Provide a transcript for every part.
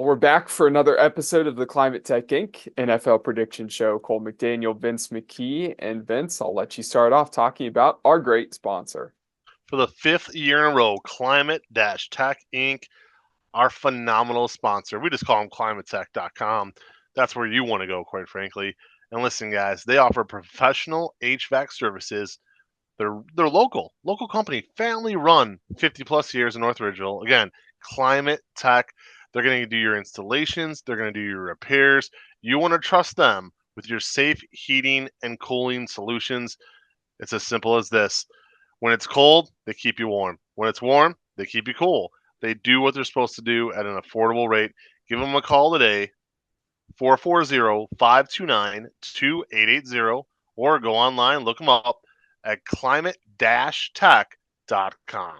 Well, we're back for another episode of the Climate Tech Inc. NFL Prediction Show. Cole McDaniel, Vince McKee, and Vince, I'll let you start off talking about our great sponsor. For the fifth year in a row, Climate Tech Inc., our phenomenal sponsor. We just call them climatetech.com. That's where you want to go, quite frankly. And listen, guys, they offer professional HVAC services. They're local company, family run, 50 plus years in North Ridgeville. Again, Climate Tech. They're going to do your installations. They're going to do your repairs. You want to trust them with your safe heating and cooling solutions. It's as simple as this. When it's cold, they keep you warm. When it's warm, they keep you cool. They do what they're supposed to do at an affordable rate. Give them a call today, 440-529-2880, or go online, look them up at climate-tech.com.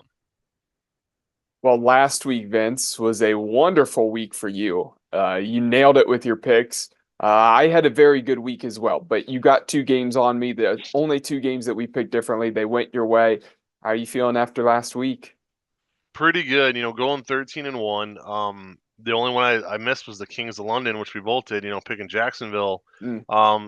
Well, last week, Vince, was a wonderful week for you. You nailed it with your picks. I had a very good week as well, but you got two games on me. The only two games that we picked differently. They went your way. How are you feeling after last week? Pretty good, going 13-1. The only one I missed was the Kings of London, which we both did, picking Jacksonville, Mm.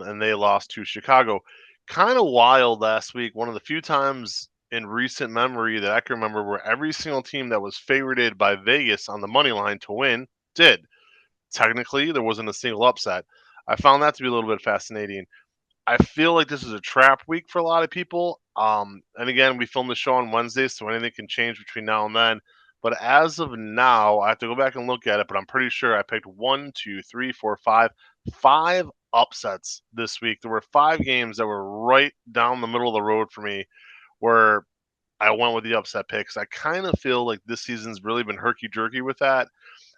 and they lost to Chicago. Kind of wild last week. One of the few times in recent memory that I can remember where every single team that was favorited by Vegas on the money line to win did. Technically, there wasn't a single upset. I found that to be a little bit fascinating. I feel like this is a trap week for a lot of people. And again, we filmed the show on Wednesday, so anything can change between now and then. But as of now, I have to go back and look at it, but I'm pretty sure I picked one, two, three, four, five upsets this week. There were 5 games that were right down the middle of the road for me where I went with the upset picks. I kind of feel like this season's really been herky jerky with that.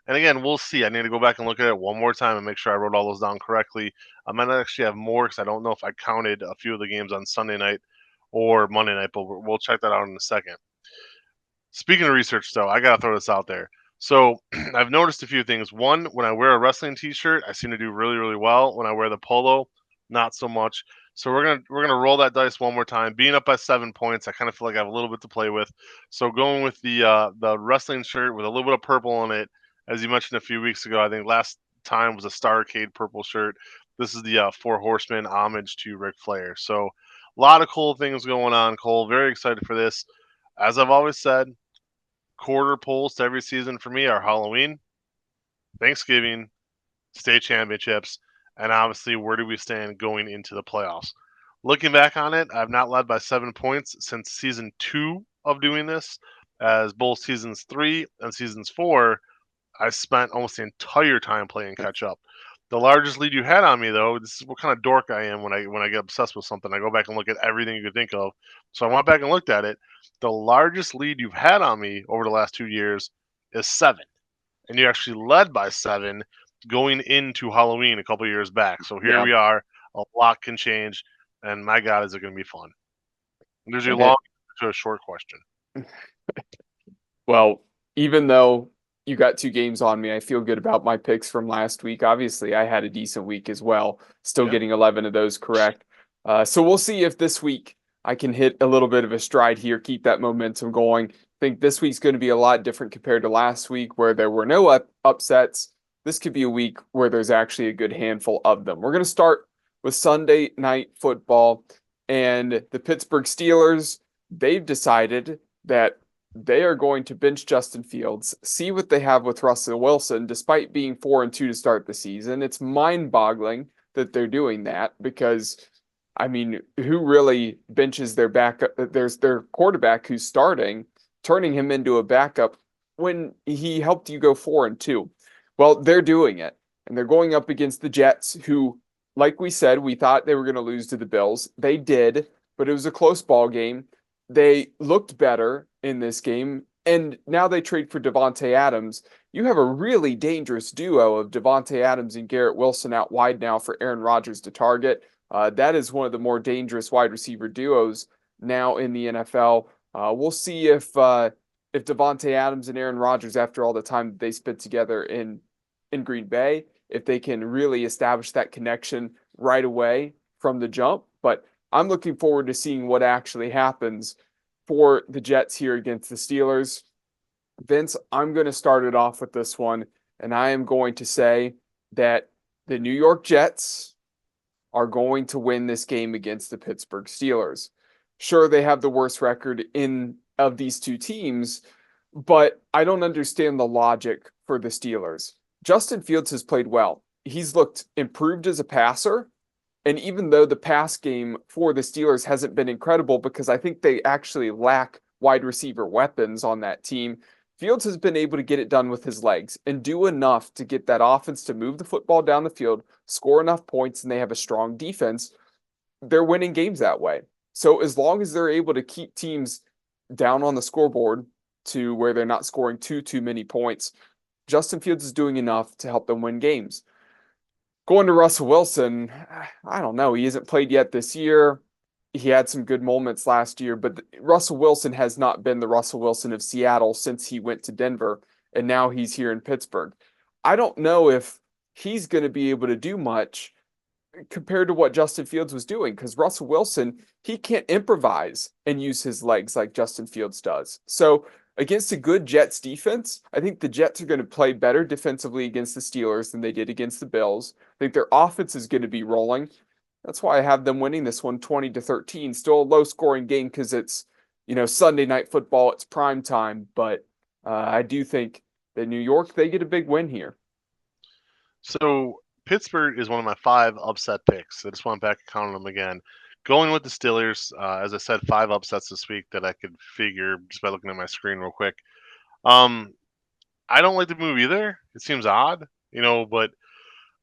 And again, we'll see. I need to go back and look at it one more time and make sure I wrote all those down correctly. I might actually have more because I don't know if I counted a few of the games on Sunday night or Monday night, but we'll check that out in a second. Speaking of research, though, I got to throw this out there. So I've noticed a few things. One, when I wear a wrestling T-shirt, I seem to do really, really well. When I wear the polo, not so much. So we're gonna roll that dice one more time. Being up by 7 points, I kind of feel like I have a little bit to play with. So going with the wrestling shirt with a little bit of purple on it, as you mentioned a few weeks ago. I think last time was a Starcade purple shirt. This is the Four Horsemen homage to Ric Flair. So a lot of cool things going on, Cole. Very excited for this. As I've always said, quarter polls to every season for me are Halloween, Thanksgiving, state championships, and obviously where do we stand going into the playoffs. Looking back on it, I've not led by 7 points since season 2 of doing this, as both seasons 3 and seasons 4, I spent almost the entire time playing catch up. The largest lead you had on me, though, this is what kind of dork I am when I get obsessed with something. I go back and look at everything you could think of. So I went back and looked at it. The largest lead you've had on me over the last 2 years is 7, and you actually led by 7 going into Halloween a couple years back. So here Yeah. we are. A lot can change, and my God, is it going to be fun? There's your And long to a short question. well, even though you got two games on me, I feel good about my picks from last week. Obviously, I had a decent week as well, still Yeah. getting 11 of those correct. So we'll see if this week I can hit a little bit of a stride here, keep that momentum going. I think this week's going to be a lot different compared to last week where there were no upsets. This could be a week where there's actually a good handful of them. We're going to start with Sunday night football, and the Pittsburgh Steelers, they've decided that they are going to bench Justin Fields, see what they have with Russell Wilson, despite being 4-2 to start the season. It's mind-boggling that they're doing that because, I mean, who really benches their backup? There's their quarterback who's starting, turning him into a backup when he helped you go 4-2. Well, they're doing it, and they're going up against the Jets, who, like we said, we thought they were going to lose to the Bills. They did, but it was a close ball game. They looked better in this game, and now they trade for Davante Adams. You have a really dangerous duo of Davante Adams and Garrett Wilson out wide now for Aaron Rodgers to target. That is one of the more dangerous wide receiver duos now in the NFL. We'll see if Davante Adams and Aaron Rodgers, after all the time they spent together in Green Bay, if they can really establish that connection right away from the jump. But I'm looking forward to seeing what actually happens for the Jets here against the Steelers. Vince, I'm going to start it off with this one. and I am going to say that the New York Jets are going to win this game against the Pittsburgh Steelers. Sure, they have the worst record in of these two teams, but I don't understand the logic for the Steelers. Justin Fields has played well. He's looked improved as a passer. And even though the pass game for the Steelers hasn't been incredible because I think they actually lack wide receiver weapons on that team, Fields has been able to get it done with his legs and do enough to get that offense to move the football down the field, score enough points, and they have a strong defense. They're winning games that way. So as long as they're able to keep teams down on the scoreboard to where they're not scoring too many points, Justin Fields is doing enough to help them win games. Going to Russell Wilson, I don't know. He hasn't played yet this year. He had some good moments last year, but Russell Wilson has not been the Russell Wilson of Seattle since he went to Denver, and now he's here in Pittsburgh. I don't know if he's going to be able to do much compared to what Justin Fields was doing because Russell Wilson, he can't improvise and use his legs like Justin Fields does. So against a good Jets defense, I think the Jets are going to play better defensively against the Steelers than they did against the Bills. I think their offense is going to be rolling. That's why I have them winning this one 20-13. Still a low scoring game because it's, Sunday night football, it's prime time, but I do think that New York, they get a big win here. So Pittsburgh is one of my 5 upset picks. I just went back and counted them again. Going with the Steelers, as I said, 5 upsets this week that I could figure just by looking at my screen real quick. I don't like the move either. It seems odd, but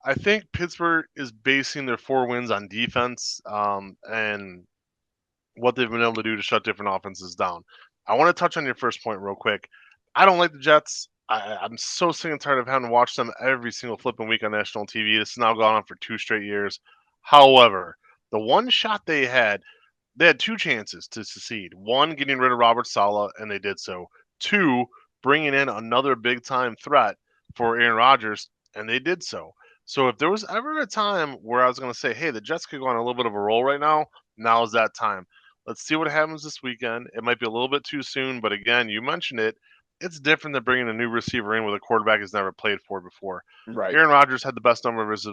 I think Pittsburgh is basing their 4 wins on defense and what they've been able to do to shut different offenses down. I want to touch on your first point real quick. I don't like the Jets. I'm so sick and tired of having to watch them every single flipping week on national TV. This has now gone on for 2 straight years. However, the one shot they had 2 chances to succeed. One, getting rid of Robert Saleh, and they did so. 2, bringing in another big-time threat for Aaron Rodgers, and they did so. So if there was ever a time where I was going to say, hey, the Jets could go on a little bit of a roll right now, now is that time. Let's see what happens this weekend. It might be a little bit too soon, but again, you mentioned it. It's different than bringing a new receiver in with a quarterback he's never played for before. Right. Aaron Rodgers had the best numbers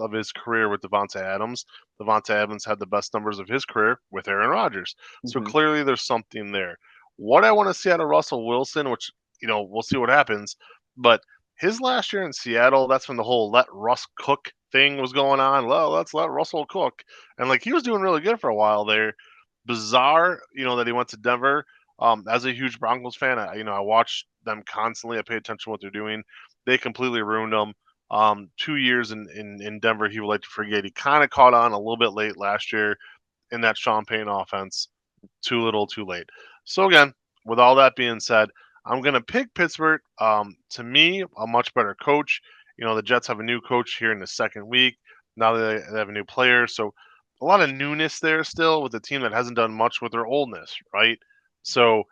of his career with Davante Adams. Davante Adams had the best numbers of his career with Aaron Rodgers. So clearly there's something there. What I want to see out of Russell Wilson, which, we'll see what happens, but his last year in Seattle, that's when the whole let Russ cook thing was going on. Well, let's let Russell cook. And he was doing really good for a while there. Bizarre, that he went to Denver. As a huge Broncos fan, I watch them constantly. I pay attention to what they're doing. They completely ruined him. 2 years in Denver, he would like to forget. He kind of caught on a little bit late last year in that Sean Payne offense. Too little, too late. So again, with all that being said, I'm going to pick Pittsburgh. To me, a much better coach. The Jets have a new coach here in the second week. Now they have a new player. So a lot of newness there still with a team that hasn't done much with their oldness, right? So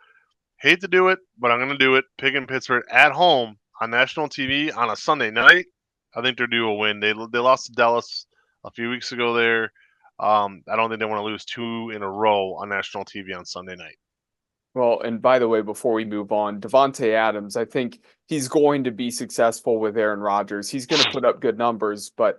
hate to do it, but I'm going to do it. Picking Pittsburgh at home on national TV on a Sunday night. I think they're due a win. They lost to Dallas a few weeks ago there. I don't think they want to lose 2 in a row on national TV on Sunday night. Well, and by the way, before we move on, Davante Adams, I think he's going to be successful with Aaron Rodgers. He's going to put up good numbers, but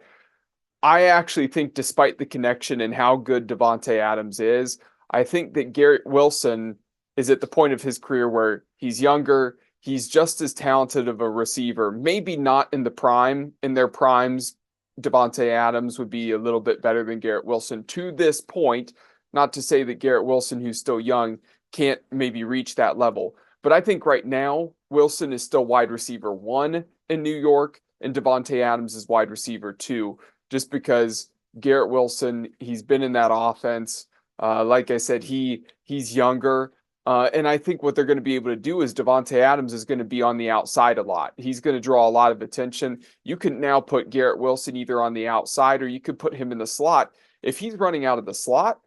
I actually think despite the connection and how good Davante Adams is, I think that Garrett Wilson is at the point of his career where he's younger, he's just as talented of a receiver, maybe not in their primes. Davante Adams would be a little bit better than Garrett Wilson to this point. Not to say that Garrett Wilson, who's still young, can't maybe reach that level. But I think right now, Wilson is still wide receiver 1 in New York, and Davante Adams is wide receiver 2, just because Garrett Wilson, he's been in that offense. Like I said, he's younger. And I think what they're going to be able to do is Davante Adams is going to be on the outside a lot. He's going to draw a lot of attention. You can now put Garrett Wilson either on the outside or you could put him in the slot. If he's running out of the slot,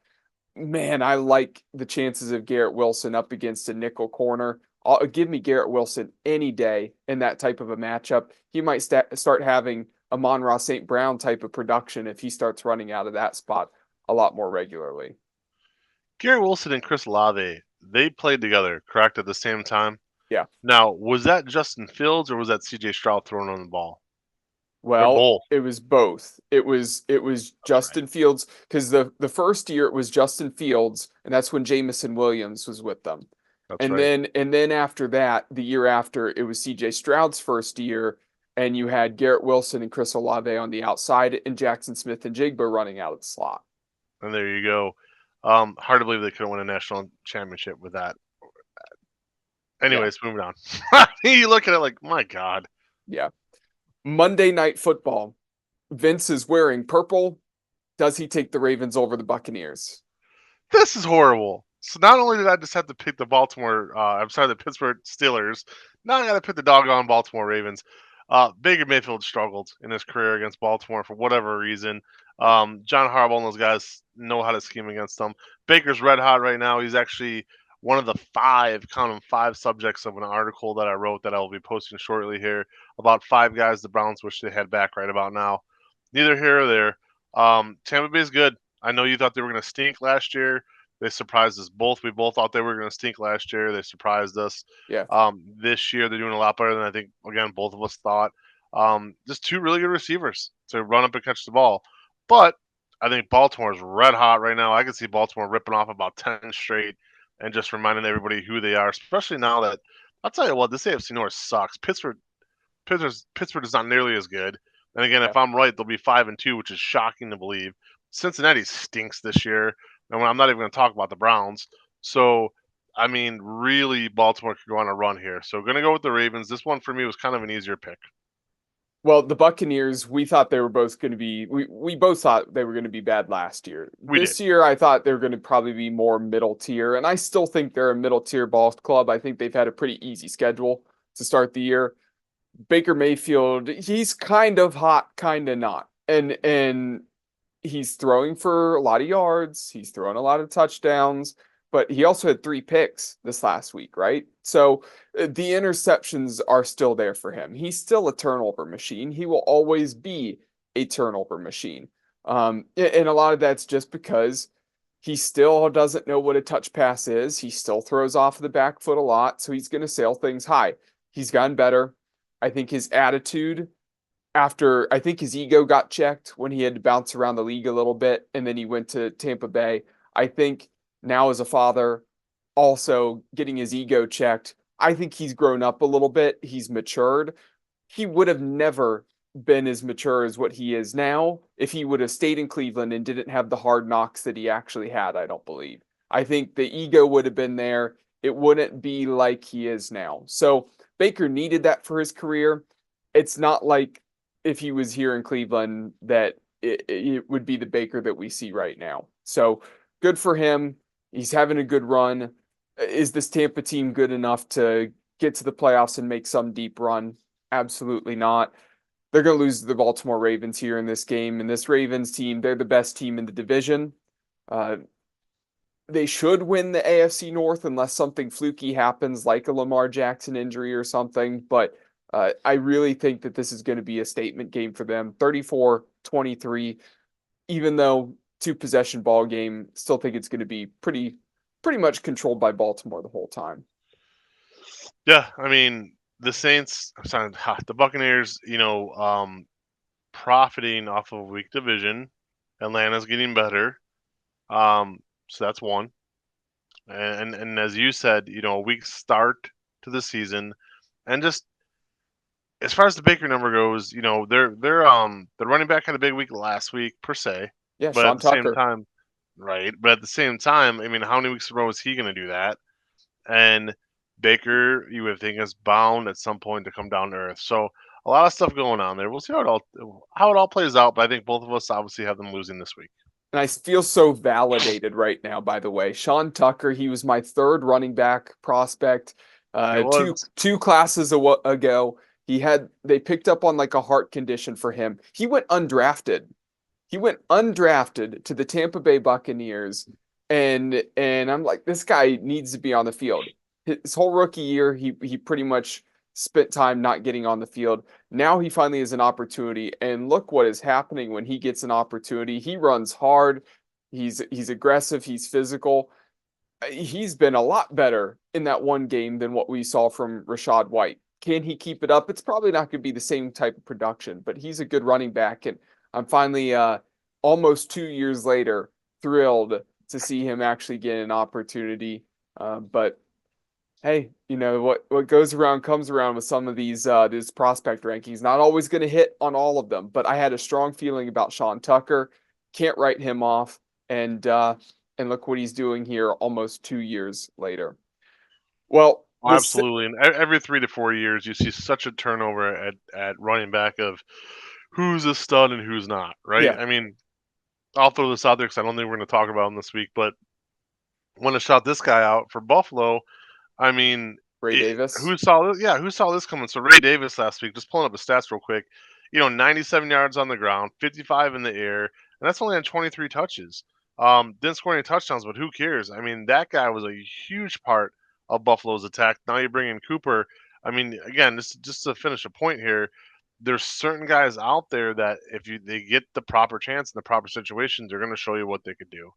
man, I like the chances of Garrett Wilson up against a nickel corner. Give me Garrett Wilson any day in that type of a matchup. He might start having Amon-Ra St. Brown type of production if he starts running out of that spot a lot more regularly. Garrett Wilson and Chris Olave, they played together, correct, at the same time? Yeah. Now, was that Justin Fields or was that CJ Stroud throwing on the ball? Or Well, both? it was both. It was That's Justin Fields because the first year it was Justin Fields, and that's when Jamison Williams was with them. That's And right. then after that, the year after, it was CJ Stroud's first year, and you had Garrett Wilson and Chris Olave on the outside, and Jackson Smith and Jigba running out of the slot. And there you go. Hard to believe they couldn't win a national championship with that. Yeah, Anyways, moving on. You look at it like, my God. yeah. Monday Night Football. Vince is wearing purple. Does he take the Ravens over the Buccaneers? This is horrible. So not only did I just have to pick the Pittsburgh Steelers, now I got to pick the doggone Baltimore Ravens. Baker Mayfield struggled in his career against Baltimore for whatever reason. John Harbaugh and those guys know how to scheme against them. Baker's red hot right now. He's actually one of the count them, five subjects of an article that I wrote that I will be posting shortly here about 5 guys the Browns wish they had back right about now. Neither here or there. Tampa Bay's good. I know you thought they were going to stink last year. They surprised us both. We both thought they were going to stink last year. They surprised us. Yeah. This year they're doing a lot better than I think. Again, both of us thought. Just two really good receivers to run up and catch the ball. But I think Baltimore's red hot right now. I can see Baltimore ripping off about 10 straight and just reminding everybody who they are. Especially now that I'll tell you what, this AFC North sucks. Pittsburgh is not nearly as good. And again, Yeah. if I'm right, they'll be 5-2, which is shocking to believe. Cincinnati stinks this year, and I'm not even going to talk about the Browns. So, I mean, really, Baltimore could go on a run here. So, going to go with the Ravens. This one for me was kind of an easier pick. Well, the Buccaneers, we thought they were both going to be, we both thought they were going to be bad last year. We This did. year, I thought they were going to probably be more middle tier, and I still think they're a middle tier ball club. I think they've had a pretty easy schedule to start the year. Baker Mayfield, he's kind of hot, kind of not. And he's throwing for a lot of yards, he's throwing a lot of touchdowns, but he also had 3 picks this last week, right? So the interceptions are still there for him. He's still a turnover machine. He will always be a turnover machine. And a lot of that's just because he still doesn't know what a touch pass is. He still throws off the back foot a lot, so he's going to sail things high. He's gotten better. I think his attitude after I think his ego got checked when he had to bounce around the league a little bit and then he went to Tampa Bay. I think now as a father, also getting his ego checked, I think he's grown up a little bit. He's matured. He would have never been as mature as what he is now if he would have stayed in Cleveland and didn't have the hard knocks that he actually had, I don't believe. I think the ego would have been there. It wouldn't be like he is now. So Baker needed that for his career. It's not like if he was here in Cleveland that it would be the Baker that we see right now. So good for him. He's having a good run. Is this Tampa team good enough to get to the playoffs and make some deep run? Absolutely not. They're going to lose to the Baltimore Ravens here in this game. And this Ravens team, they're the best team in the division. They should win the AFC North unless something fluky happens, like a Lamar Jackson injury or something. But I really think that this is going to be a statement game for them. 34-23, even though 2 possession ball game, still think it's going to be pretty much controlled by Baltimore the whole time. Yeah, I mean, the Buccaneers, profiting off of a weak division. Atlanta's getting better. So that's one. And as you said, a weak start to the season. And just as far as the Baker number goes, the running back had a big week last week per se. Yeah, But at Sean the same Tucker. time, right? But at the same time, I mean, how many weeks in a row is he going to do that? And Baker, you would think, is bound at some point to come down to earth. So a lot of stuff going on there. We'll see how it all plays out. But I think both of us obviously have them losing this week. And I feel so validated right now, by the way. Sean Tucker, he was my third running back prospect. It was. Two classes ago, they picked up on like a heart condition for him. He went undrafted. He went undrafted to the Tampa Bay Buccaneers, and I'm like, this guy needs to be on the field. His whole rookie year, he pretty much spent time not getting on the field. Now he finally has an opportunity, and look what is happening when he gets an opportunity. He runs hard. He's aggressive. He's physical. he's been a lot better in that one game than what we saw from Rachaad White. Can he keep it up? It's probably not going to be the same type of production, but he's a good running back. And I'm finally, almost 2 years later, thrilled to see him actually get an opportunity. But hey, what goes around comes around with some of these prospect rankings. Not always going to hit on all of them, but I had a strong feeling about Sean Tucker. Can't write him off, and look what he's doing here almost 2 years later. Well, this Absolutely, and every 3 to 4 years, you see such a turnover at running back of who's a stud and who's not. Right? yeah, I mean, I'll throw this out there because I don't think we're going to talk about him this week, but when I shot this guy out for Buffalo, I mean, Ray Davis. who saw this? Yeah, who saw this coming? So Ray Davis last week, just pulling up his stats real quick. 97 yards on the ground, 55 in the air, and that's only on 23 touches. Didn't score any touchdowns, but who cares? I mean, that guy was a huge part of Buffalo's attack. Now you bring in Cooper. I mean, again, just to finish a point here, there's certain guys out there that if they get the proper chance in the proper situations, they're going to show you what they could do.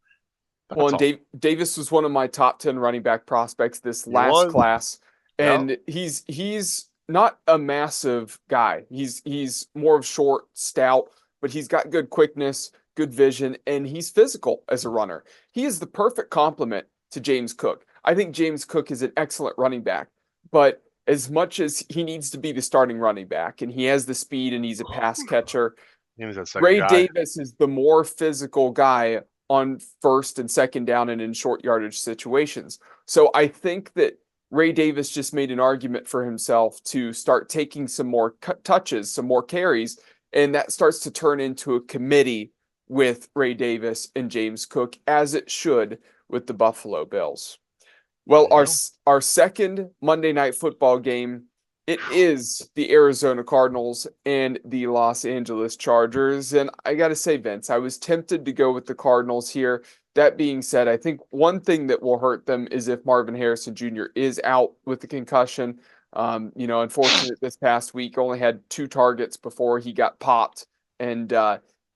Well, That's and all. Davis was one of my top 10 running back prospects this He last was. class, Yeah. and he's not a massive guy. He's more of short, stout, but he's got good quickness, good vision, and he's physical as a runner. He is the perfect complement to James Cook. I think James Cook is an excellent running back, but as much as he needs to be the starting running back, and he has the speed and he's a pass catcher, He was that second Ray guy. Davis is the more physical guy on first and second down and in short yardage situations. So I think that Ray Davis just made an argument for himself to start taking some more touches, some more carries, and that starts to turn into a committee with Ray Davis and James Cook, as it should with the Buffalo Bills. Well, There you go. our second Monday Night Football game, it is the Arizona Cardinals and the Los Angeles Chargers. And I got to say, Vince, I was tempted to go with the Cardinals here. That being said, I think one thing that will hurt them is if Marvin Harrison Jr. is out with the concussion. Unfortunate this past week, only had 2 targets before he got popped, and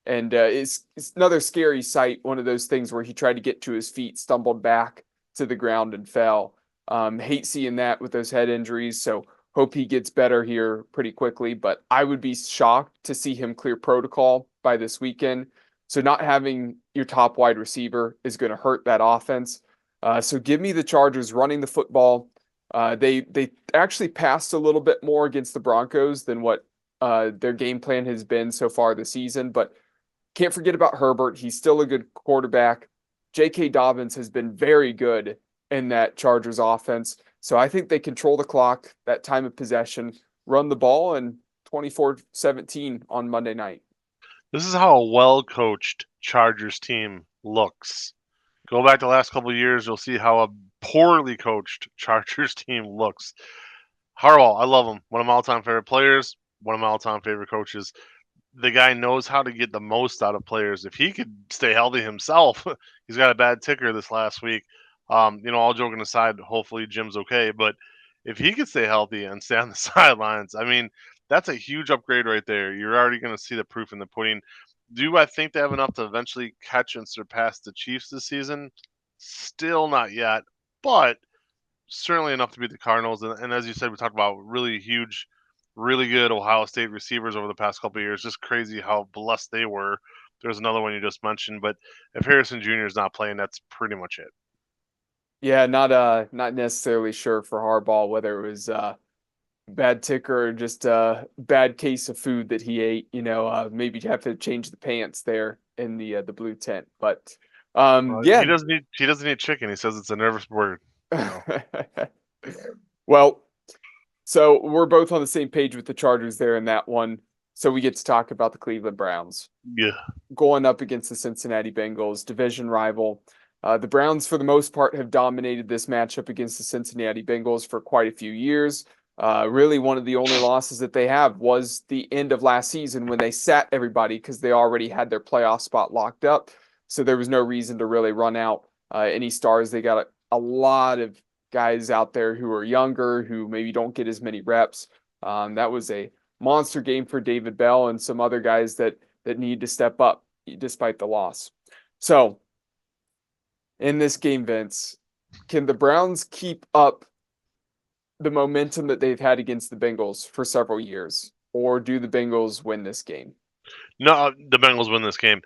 it's another scary sight. One of those things where he tried to get to his feet, stumbled back to the ground and fell. Hate seeing that with those head injuries. So hope he gets better here pretty quickly. But I would be shocked to see him clear protocol by this weekend. So not having your top wide receiver is going to hurt that offense. So give me the Chargers running the football. They actually passed a little bit more against the Broncos than what their game plan has been so far this season. But can't forget about Herbert. He's still a good quarterback. J.K. Dobbins has been very good in that Chargers offense. So I think they control the clock, that time of possession, run the ball, and 24-17 on Monday night. This is how a well coached Chargers team looks. Go back the last couple of years, you'll see how a poorly coached Chargers team looks. Harbaugh, I love him. One of my all time favorite players, one of my all time favorite coaches. The guy knows how to get the most out of players. If he could stay healthy himself, he's got a bad ticker this last week. All joking aside, hopefully Jim's okay. But if he could stay healthy and stay on the sidelines, I mean, that's a huge upgrade right there. You're already going to see the proof in the pudding. Do I think they have enough to eventually catch and surpass the Chiefs this season? Still not yet, but certainly enough to beat the Cardinals. And as you said, we talked about really huge, really good Ohio State receivers over the past couple of years. Just crazy how blessed they were. There's another one you just mentioned, but if Harrison Jr. is not playing, that's pretty much it. Yeah, not necessarily sure for Harbaugh whether it was bad ticker or just a bad case of food that he ate. Maybe have to change the pants there in the blue tent. But He yeah. doesn't need chicken. He says it's a nervous bird. So. Well, so we're both on the same page with the Chargers there in that one. So we get to talk about the Cleveland Browns Yeah. going up against the Cincinnati Bengals, division rival. The Browns, for the most part, have dominated this matchup against the Cincinnati Bengals for quite a few years. Really, one of the only losses that they have was the end of last season when they sat everybody because they already had their playoff spot locked up. So there was no reason to really run out any stars. They got a lot of guys out there who are younger, who maybe don't get as many reps. That was a monster game for David Bell and some other guys that need to step up despite the loss. So in this game, Vince, can the Browns keep up the momentum that they've had against the Bengals for several years, or do the Bengals win this game? No, the Bengals win this game.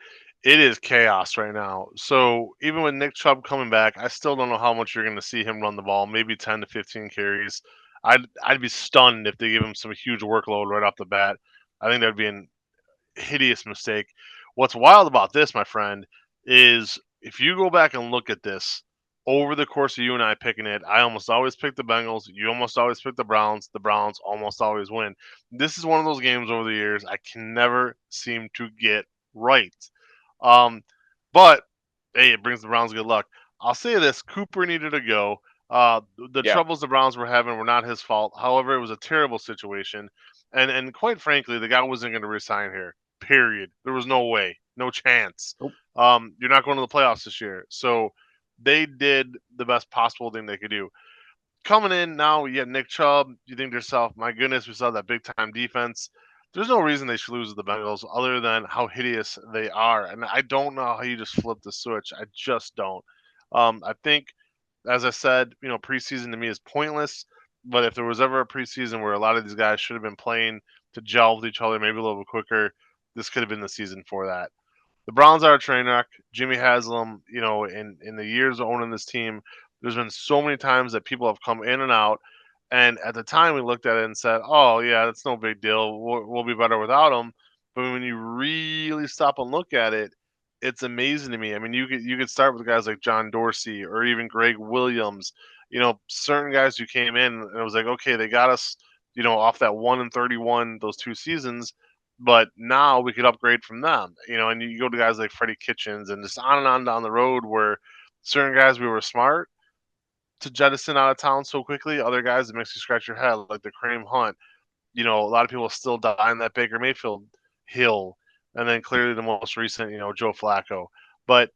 It is chaos right now. So even with Nick Chubb coming back, I still don't know how much you're going to see him run the ball. Maybe 10 to 15 carries. I'd be stunned if they give him some huge workload right off the bat. I think that'd be an hideous mistake. What's wild about this, my friend, is if you go back and look at this over the course of you and I picking it, I almost always pick the Bengals. You almost always pick the Browns. The Browns almost always win. This is one of those games over the years I can never seem to get right. Um, but hey, it brings the Browns good luck. I'll say this: Cooper needed to go. The Yeah. troubles the Browns were having were not his fault. However, it was a terrible situation, and quite frankly, the guy wasn't going to resign here. Period. There was no way, no chance. Nope. You're not going to the playoffs this year. So they did the best possible thing they could do. Coming in now, you get Nick Chubb. You think to yourself, my goodness, we saw that big time defense. There's no reason they should lose to the Bengals other than how hideous they are. And I don't know how you just flip the switch. I just don't. I think, as I said, preseason to me is pointless. But if there was ever a preseason where a lot of these guys should have been playing to gel with each other maybe a little bit quicker, this could have been the season for that. The Browns are a train wreck. Jimmy Haslam, in the years of owning this team, there's been so many times that people have come in and out. And at the time, we looked at it and said, "Oh yeah, that's no big deal. We'll be better without him." But when you really stop and look at it, it's amazing to me. I mean, you could start with guys like John Dorsey or even Greg Williams. Certain guys who came in and it was like, okay, they got us, off that 1-31 those 2 seasons, but now we could upgrade from them. And you go to guys like Freddie Kitchens and just on and on down the road where certain guys we were smart to jettison out of town so quickly. Other guys that makes you scratch your head, like the Kareem Hunt. A lot of people still die in that Baker Mayfield hill, and then clearly the most recent, Joe Flacco. But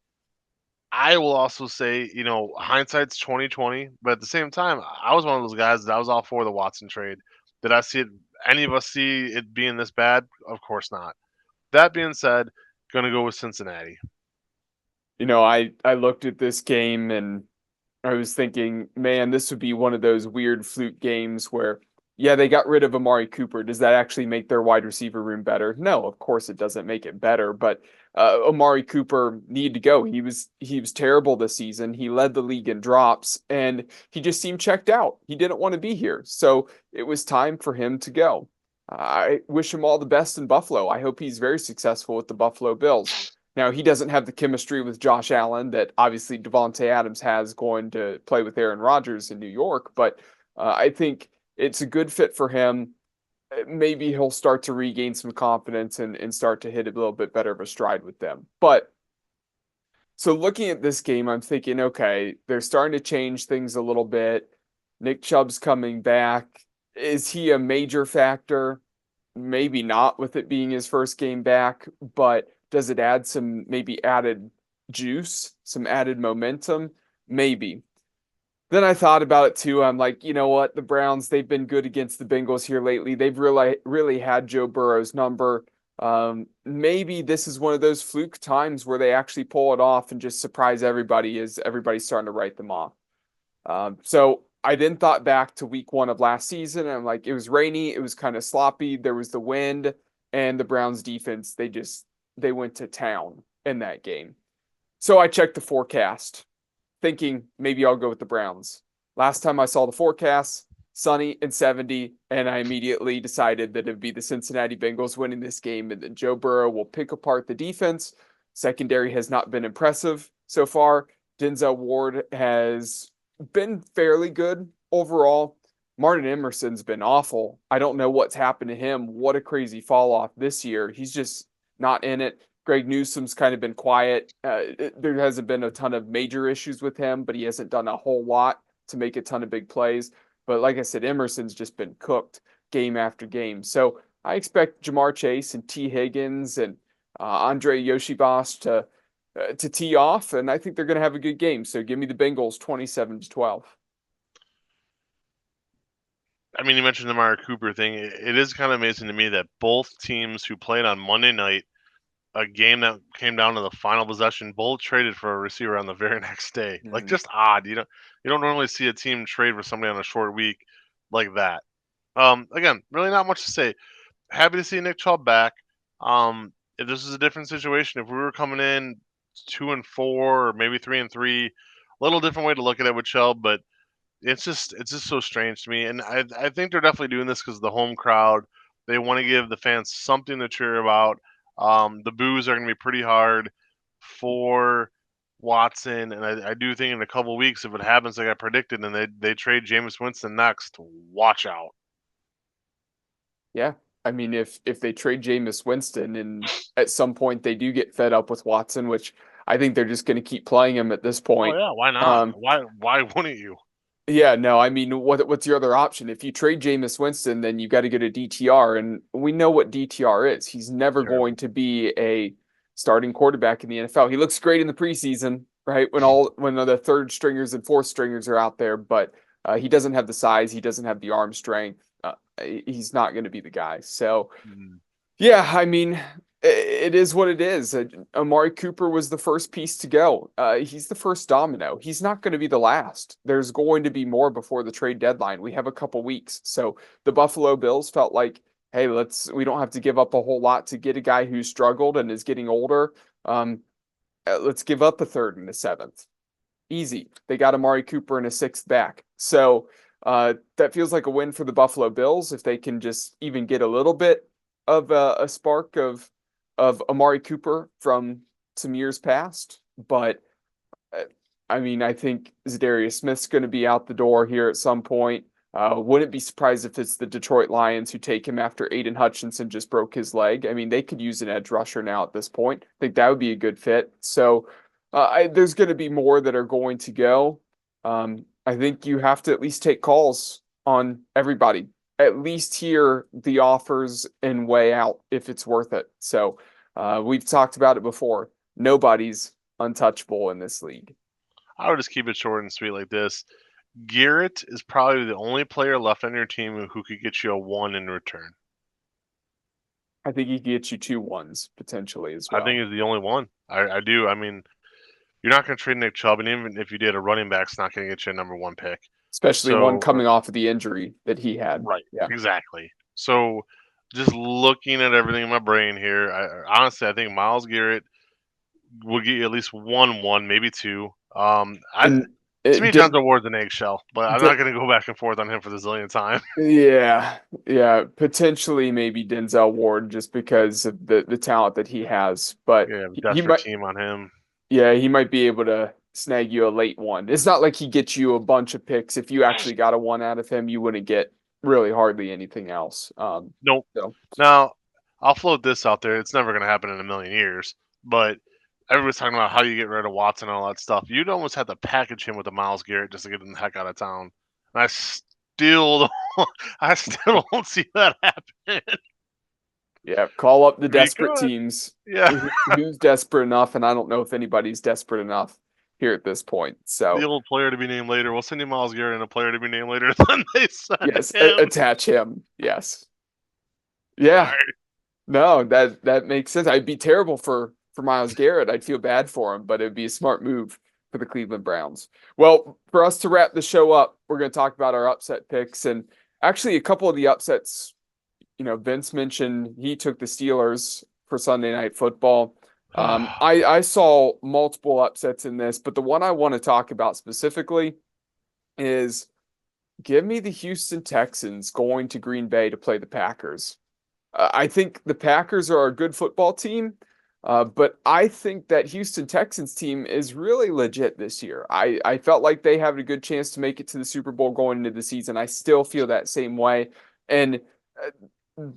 I will also say, hindsight's 2020. But at the same time, I was one of those guys that I was all for the Watson trade. Did I see it? Any of us see it being this bad? Of course not. That being said, gonna go with Cincinnati. I looked at this game and I was thinking, man, this would be one of those weird fluke games where, yeah, they got rid of Amari Cooper. Does that actually make their wide receiver room better? No, of course it doesn't make it better. But Amari Cooper needed to go. He was terrible this season. He led the league in drops, and he just seemed checked out. He didn't want to be here, so it was time for him to go. I wish him all the best in Buffalo. I hope he's very successful with the Buffalo Bills. Now, he doesn't have the chemistry with Josh Allen that obviously Devontae Adams has going to play with Aaron Rodgers in New York, but I think it's a good fit for him. Maybe he'll start to regain some confidence and start to hit a little bit better of a stride with them. But so looking at this game, I'm thinking, okay, they're starting to change things a little bit. Nick Chubb's coming back. Is he a major factor? Maybe not with it being his first game back, but does it add some maybe added juice, some added momentum? Maybe. Then I thought about it too. I'm like, you know what? The Browns, they've been good against the Bengals here lately. They've really had Joe Burrow's number. Maybe this is one of those fluke times where they actually pull it off and just surprise everybody as everybody's starting to write them off. So I then thought back to week 1 of last season, and I'm like, it was rainy, it was kind of sloppy, there was the wind, and the Browns defense, they went to town in that game. So I checked the forecast, thinking maybe I'll go with the Browns. Last time I saw the forecast, sunny and 70, and I immediately decided that it'd be the Cincinnati Bengals winning this game, and then Joe Burrow will pick apart the defense. Secondary has not been impressive so far. Denzel Ward has been fairly good overall. Martin Emerson's been awful. I don't know what's happened to him. What a crazy fall off this year. He's just not in it. Greg Newsome's kind of been quiet. There hasn't been a ton of major issues with him, but he hasn't done a whole lot to make a ton of big plays. But like I said, Emerson's just been cooked game after game. So I expect Jamar Chase and T. Higgins and Andre Yoshibas to tee off, and I think they're going to have a good game. So give me the Bengals 27-12. I mean, you mentioned the Amari Cooper thing. It is kind of amazing to me that both teams who played on Monday night a game that came down to the final possession, both traded for a receiver on the very next day. Like, just odd. You don't normally see a team trade for somebody on a short week like that. Again, really not much to say. Happy to see Nick Chubb back. If this is a different situation, if we were coming in 2-4 or maybe 3-3, a little different way to look at it with Chubb, but it's just so strange to me. And I think they're definitely doing this because of the home crowd. They want to give the fans something to cheer about. The boos are going to be pretty hard for Watson, and I do think in a couple weeks, if it happens like I predicted, and they trade Jameis Winston next, watch out. Yeah. I mean, if they trade Jameis Winston and at some point they do get fed up with Watson, which I think they're just going to keep playing him at this Oh point. yeah, why not? Why wouldn't you? Yeah, no, I mean, what's your other option? If you trade Jameis Winston, then you got to get a DTR, and we know what DTR is. He's never Terrible. going to be a starting quarterback in the NFL. He looks great in the preseason, right? When the third stringers and fourth stringers are out there, but he doesn't have the size, he doesn't have the arm strength. He's not going to be the guy. So, yeah, I mean, it is what it is. Amari Cooper was the first piece to go. He's the first domino. He's not going to be the last. There's going to be more before the trade deadline. We have a couple weeks. So the Buffalo Bills felt like, hey, we don't have to give up a whole lot to get a guy who struggled and is getting older. Let's give up a third and a seventh. Easy. They got Amari Cooper and a sixth back. So that feels like a win for the Buffalo Bills if they can just even get a little bit of a spark of Amari Cooper from some years past. But I mean, I think Zadarius Smith's going to be out the door here at some point. Wouldn't be surprised if it's the Detroit Lions who take him after Aiden Hutchinson just broke his leg. I mean, they could use an edge rusher now at this point. I think that would be a good fit. So there's going to be more that are going to go. I think you have to at least take calls on everybody. At least hear the offers and weigh out if it's worth it. So we've talked about it before. Nobody's untouchable in this league. I would just keep it short and sweet like this. Garrett is probably the only player left on your team who could get you a 1 in return. I think he could get you 2 1s potentially as well. I think he's the only one. I do. I mean, you're not going to trade Nick Chubb, and even if you did, a running back's not going to get you a number 1 pick. Especially one coming off of the injury that he had. Right. Yeah. Exactly. So just looking at everything in my brain here, honestly, I think Myles Garrett will get you at least 1, maybe 2. To me, Denzel Ward's an eggshell, but I'm not going to go back and forth on him for the zillionth time. Yeah. Potentially maybe Denzel Ward just because of the talent that he has. But he might team on him. Yeah, he might be able to snag you a late one. It's not like he gets you a bunch of picks. If you actually got a 1 out of him, you wouldn't get really hardly anything else. Nope. So. Now, I'll float this out there. It's never going to happen in a million years, but everybody's talking about how you get rid of Watson and all that stuff. You'd almost have to package him with a Myles Garrett just to get him the heck out of town. And I still don't see that happen. Yeah, call up the desperate teams. Yeah. Who's desperate enough? And I don't know if anybody's desperate enough here at this point. So the old player to be named later. We'll send you Myles Garrett and a player to be named later. Then they send him. Attach him. Yes. Yeah. Right. No, that makes sense. I'd be terrible for Myles Garrett. I'd feel bad for him, but it'd be a smart move for the Cleveland Browns. Well, for us to wrap the show up, we're going to talk about our upset picks, and actually a couple of the upsets. Vince mentioned he took the Steelers for Sunday Night Football. I saw multiple upsets in this, but the one I want to talk about specifically is give me the Houston Texans going to Green Bay to play the Packers. I think the Packers are a good football team, but I think that Houston Texans team is really legit this year. I felt like they have a good chance to make it to the Super Bowl going into the season. I still feel that same way. And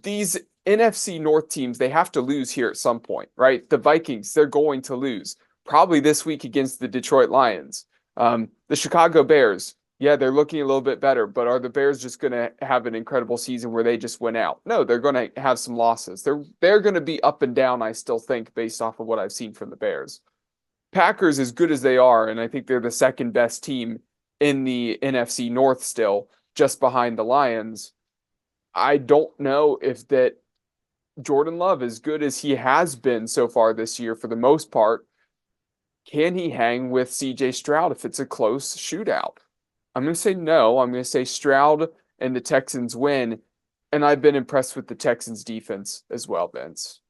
these NFC North teams, they have to lose here at some point, right? The Vikings, they're going to lose. Probably this week against the Detroit Lions. The Chicago Bears, yeah, they're looking a little bit better, but are the Bears just going to have an incredible season where they just win out? No, they're going to have some losses. They're going to be up and down, I still think, based off of what I've seen from the Bears. Packers, as good as they are, and I think they're the second best team in the NFC North still, just behind the Lions. I don't know if that Jordan Love, as good as he has been so far this year for the most part, can he hang with CJ Stroud if it's a close shootout? I'm going to say no. I'm going to say Stroud and the Texans win. And I've been impressed with the Texans defense as well, Vince.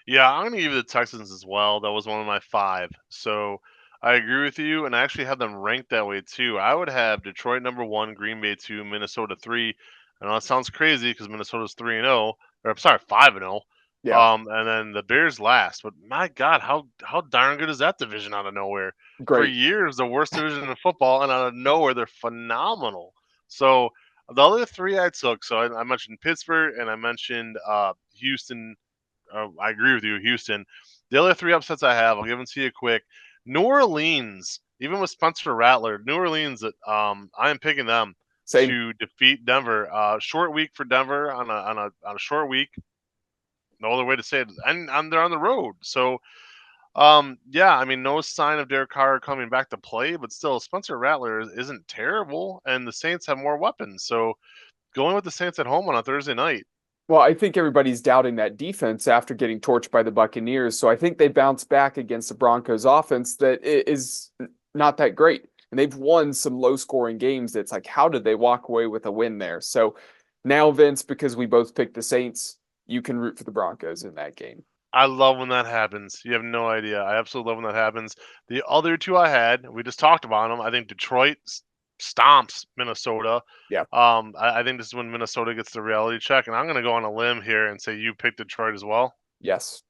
Yeah, I'm gonna give you the Texans as well. That was one of my 5. So I agree with you, and I actually have them ranked that way too. I would have Detroit number 1, Green Bay 2, Minnesota 3. I know that sounds crazy because Minnesota's 3-0, or I'm sorry, 5-0. Yeah, And then the Bears last. But my God, how darn good is that division out of nowhere? For great. years, the worst division in football, and out of nowhere, they're phenomenal. So the other 3 I took. So I mentioned Pittsburgh, and I mentioned Houston. I agree with you, Houston. The other 3 upsets I have, I'll give them to you quick. New Orleans, even with Spencer Rattler, New Orleans, I am picking them Same. to defeat Denver. Short week for Denver on a short week. No other way to say it, and they're on the road. So, yeah, I mean, no sign of Derek Carr coming back to play, but still, Spencer Rattler isn't terrible, and the Saints have more weapons. So, going with the Saints at home on a Thursday night. Well, I think everybody's doubting that defense after getting torched by the Buccaneers. So I think they bounced back against the Broncos offense that is not that great. And they've won some low scoring games. That's like, how did they walk away with a win there? So now, Vince, because we both picked the Saints, you can root for the Broncos in that game. I love when that happens. You have no idea. I absolutely love when that happens. The other 2 I had, we just talked about them. I think Detroit stomps Minnesota. Yeah. I think this is when Minnesota gets the reality check, and I'm going to go on a limb here and say you picked Detroit as well. Yes.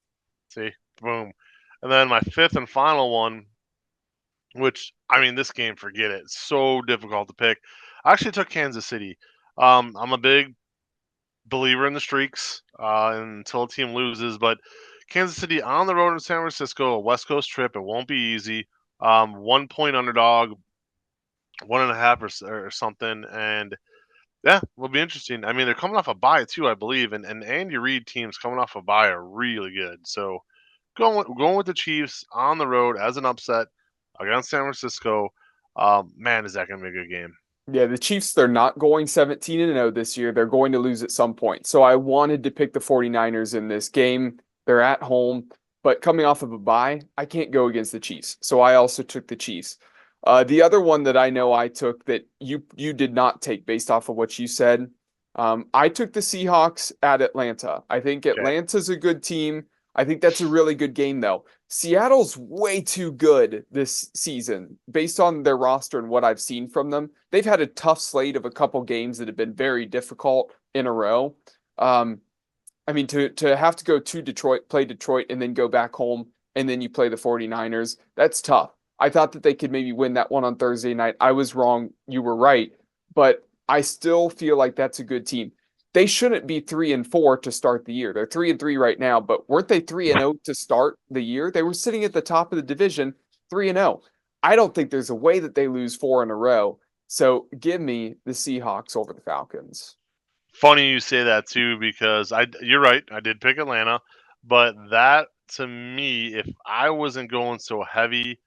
See, boom. And then my 5th and final one, which I mean, this game, forget it. It's so difficult to pick. I actually took Kansas City. I'm a big believer in the streaks until a team loses. But Kansas City on the road in San Francisco, a West Coast trip. It won't be easy. 1 point underdog, 1.5 or something. And yeah, will be interesting. I mean, they're coming off a bye too, I believe. And Andy Reid teams coming off a bye are really good. So going with the Chiefs on the road as an upset against San Francisco. Man, is that going to be a good game? Yeah, the Chiefs, they're not going 17-0 this year. They're going to lose at some point. So I wanted to pick the 49ers in this game. They're at home, but coming off of a bye, I can't go against the Chiefs. So I also took the Chiefs. The other one that I know I took that you did not take based off of what you said, I took the Seahawks at Atlanta. I think Okay. Atlanta's a good team. I think that's a really good game, though. Seattle's way too good this season based on their roster and what I've seen from them. They've had a tough slate of a couple games that have been very difficult in a row. I mean, to have to go to Detroit, play Detroit, and then go back home, and then you play the 49ers, that's tough. I thought that they could maybe win that one on Thursday night. I was wrong. You were right. But I still feel like that's a good team. They shouldn't be 3-4 to start the year. They're 3-3 right now, but weren't they 3-0 to start the year? They were sitting at the top of the division, 3-0. I don't think there's a way that they lose 4 in a row. So give me the Seahawks over the Falcons. Funny you say that too, because you're right. I did pick Atlanta, but that to me, if I wasn't going so heavy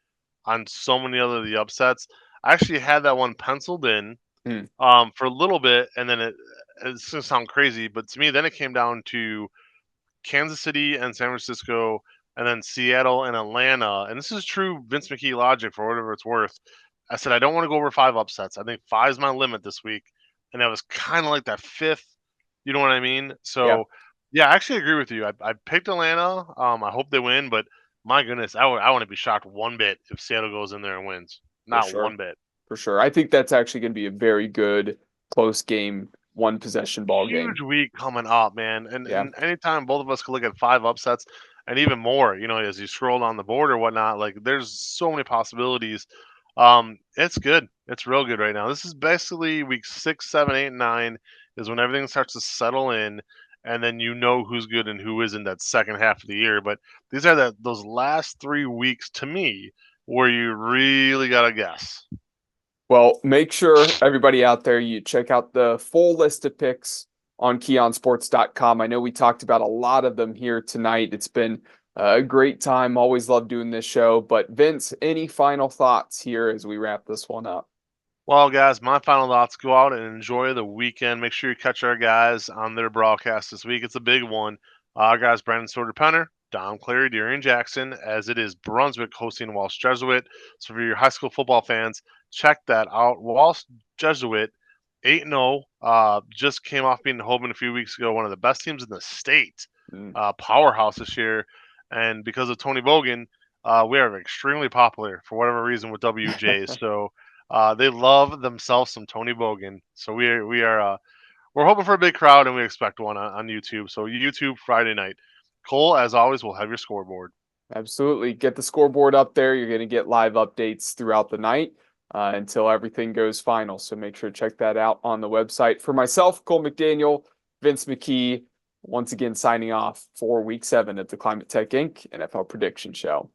on so many other of the upsets, I actually had that one penciled in Hmm. for a little bit, and then it's gonna sound crazy, but to me, then it came down to Kansas City and San Francisco, and then Seattle and Atlanta. And this is true Vince McKee logic for whatever it's worth. I said I don't want to go over 5 upsets. I think 5 is my limit this week, and that was kind of like that 5th. You know what I mean? Yeah, So yeah, I actually agree with you. I picked Atlanta. I hope they win, but my goodness, I want to be shocked one bit if Seattle goes in there and wins. for Not sure. one bit. For sure. I think that's actually going to be a very good close game, one possession ball game. Huge week coming up, man. And Yeah. and anytime both of us could look at 5 upsets and even more, as you scroll down the board or whatnot, like there's so many possibilities. It's good. It's real good right now. This is basically week 6, 7, 8, and 9 is when everything starts to settle in, and then you know who's good and who isn't that second half of the year. But these are those last 3 weeks to me where you really gotta guess. Well, make sure everybody out there, you check out the full list of picks on keonsports.com. I know we talked about a lot of them here tonight. It's been a great time. Always love doing this show. But Vince, any final thoughts here as we wrap this one up? Well, guys, my final thoughts: go out and enjoy the weekend. Make sure you catch our guys on their broadcast this week. It's a big one. Guys, Brandon Sorter Penner, Dom Clary, Darian Jackson, as it is Brunswick hosting Walsh Jesuit. So for your high school football fans, check that out. Walsh Jesuit 8-0, just came off beating Hoban a few weeks ago, one of the best teams in the state, powerhouse this year. And because of Tony Bogan, we are extremely popular for whatever reason with WJ. So they love themselves some Tony Bogan. So we're hoping for a big crowd, and we expect one on YouTube. So YouTube Friday night. Cole, as always, will have your scoreboard. Absolutely. Get the scoreboard up there. You're going to get live updates throughout the night until everything goes final. So make sure to check that out on the website. For myself, Cole McDaniel, Vince McKee, once again signing off for Week 7 of the Climate Tech Inc. NFL Prediction Show.